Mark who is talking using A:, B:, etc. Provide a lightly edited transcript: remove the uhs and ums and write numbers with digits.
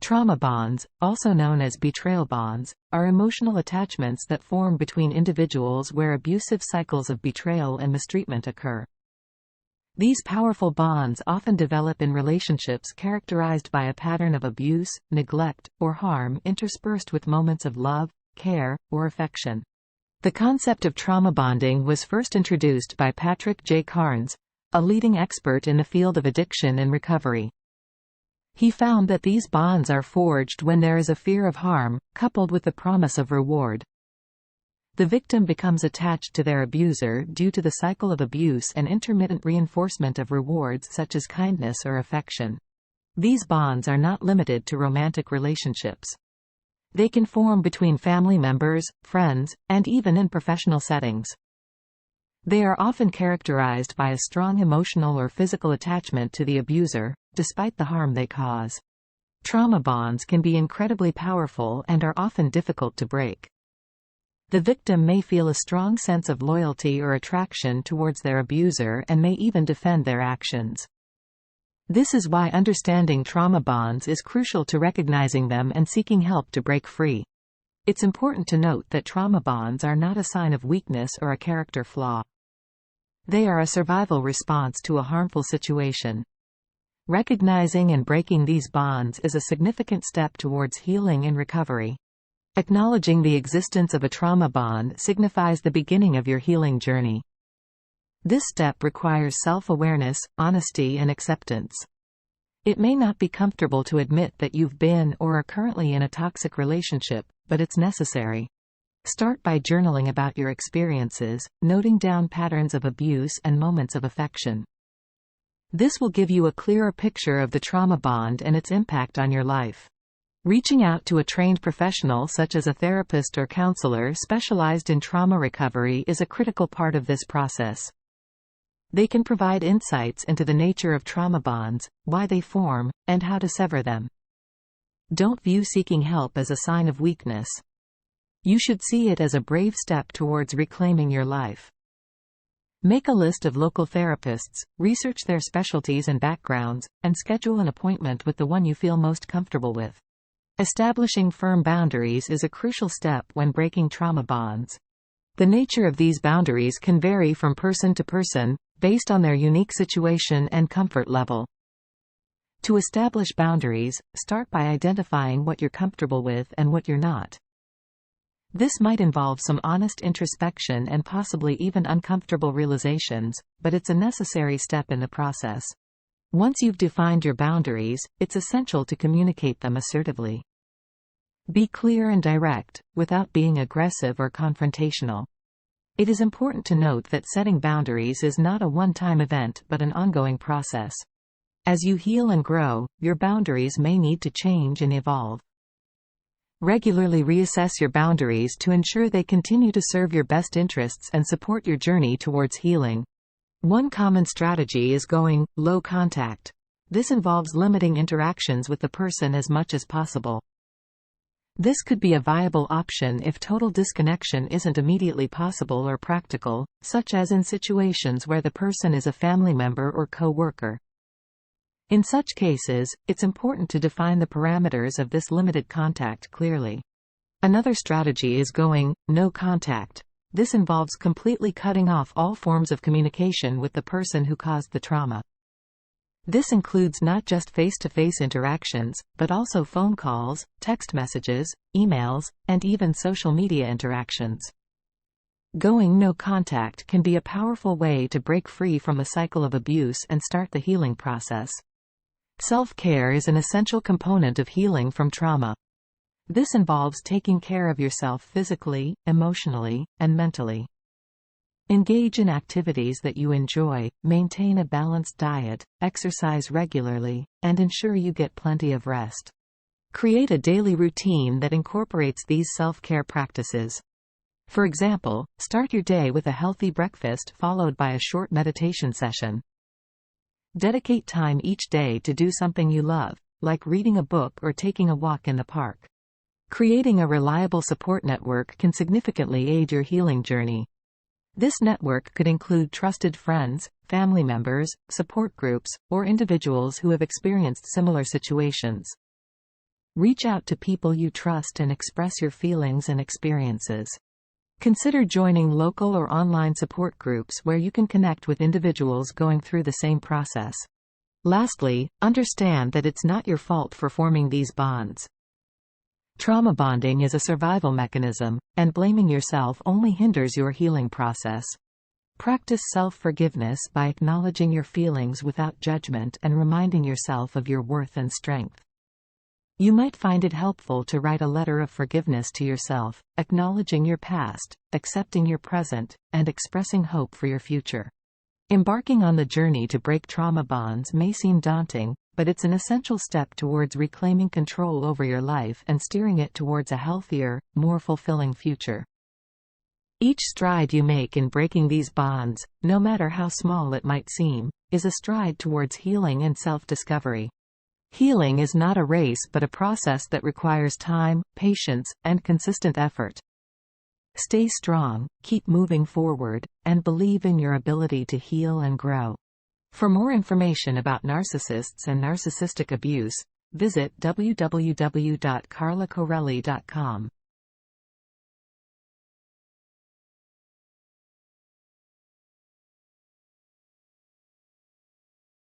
A: Trauma bonds, also known as betrayal bonds, are emotional attachments that form between individuals where abusive cycles of betrayal and mistreatment occur. These powerful bonds often develop in relationships characterized by a pattern of abuse, neglect, or harm interspersed with moments of love, care, or affection. The concept of trauma bonding was first introduced by Patrick J. Carnes, a leading expert in the field of addiction and recovery. He found that these bonds are forged when there is a fear of harm, coupled with the promise of reward. The victim becomes attached to their abuser due to the cycle of abuse and intermittent reinforcement of rewards such as kindness or affection. These bonds are not limited to romantic relationships. They can form between family members, friends, and even in professional settings. They are often characterized by a strong emotional or physical attachment to the abuser, despite the harm they cause. Trauma bonds can be incredibly powerful and are often difficult to break. The victim may feel a strong sense of loyalty or attraction towards their abuser and may even defend their actions. This is why understanding trauma bonds is crucial to recognizing them and seeking help to break free. It's important to note that trauma bonds are not a sign of weakness or a character flaw. They are a survival response to a harmful situation. Recognizing and breaking these bonds is a significant step towards healing and recovery. Acknowledging the existence of a trauma bond signifies the beginning of your healing journey. This step requires self-awareness, honesty, and acceptance. It may not be comfortable to admit that you've been or are currently in a toxic relationship, but it's necessary. Start by journaling about your experiences, noting down patterns of abuse and moments of affection. This will give you a clearer picture of the trauma bond and its impact on your life. Reaching out to a trained professional such as a therapist or counselor specialized in trauma recovery is a critical part of this process. They can provide insights into the nature of trauma bonds, why they form, and how to sever them. Don't view seeking help as a sign of weakness. You should see it as a brave step towards reclaiming your life. Make a list of local therapists, research their specialties and backgrounds, and schedule an appointment with the one you feel most comfortable with. Establishing firm boundaries is a crucial step when breaking trauma bonds. The nature of these boundaries can vary from person to person, based on their unique situation and comfort level. To establish boundaries, start by identifying what you're comfortable with and what you're not. This might involve some honest introspection and possibly even uncomfortable realizations, but it's a necessary step in the process. Once you've defined your boundaries, it's essential to communicate them assertively. Be clear and direct, without being aggressive or confrontational. It is important to note that setting boundaries is not a one-time event but an ongoing process. As you heal and grow, your boundaries may need to change and evolve. Regularly reassess your boundaries to ensure they continue to serve your best interests and support your journey towards healing. One common strategy is going low contact. This involves limiting interactions with the person as much as possible. This could be a viable option if total disconnection isn't immediately possible or practical, such as in situations where the person is a family member or co-worker. In such cases, it's important to define the parameters of this limited contact clearly. Another strategy is going no contact. This involves completely cutting off all forms of communication with the person who caused the trauma. This includes not just face-to-face interactions, but also phone calls, text messages, emails, and even social media interactions. Going no contact can be a powerful way to break free from a cycle of abuse and start the healing process. Self-care is an essential component of healing from trauma. This involves taking care of yourself physically, emotionally, and mentally. Engage in activities that you enjoy, maintain a balanced diet, exercise regularly, and ensure you get plenty of rest. Create a daily routine that incorporates these self-care practices. For example, start your day with a healthy breakfast followed by a short meditation session. Dedicate time each day to do something you love, like reading a book or taking a walk in the park. Creating a reliable support network can significantly aid your healing journey. This network could include trusted friends, family members, support groups, or individuals who have experienced similar situations. Reach out to people you trust and express your feelings and experiences. Consider joining local or online support groups where you can connect with individuals going through the same process. Lastly, understand that it's not your fault for forming these bonds. Trauma bonding is a survival mechanism, and blaming yourself only hinders your healing process. Practice self-forgiveness by acknowledging your feelings without judgment and reminding yourself of your worth and strength. You might find it helpful to write a letter of forgiveness to yourself, acknowledging your past, accepting your present, and expressing hope for your future. Embarking on the journey to break trauma bonds may seem daunting, but it's an essential step towards reclaiming control over your life and steering it towards a healthier, more fulfilling future. Each stride you make in breaking these bonds, no matter how small it might seem, is a stride towards healing and self-discovery. Healing is not a race but a process that requires time, patience, and consistent effort. Stay strong, keep moving forward, and believe in your ability to heal and grow. For more information about narcissists and narcissistic abuse, visit www.carlacorelli.com.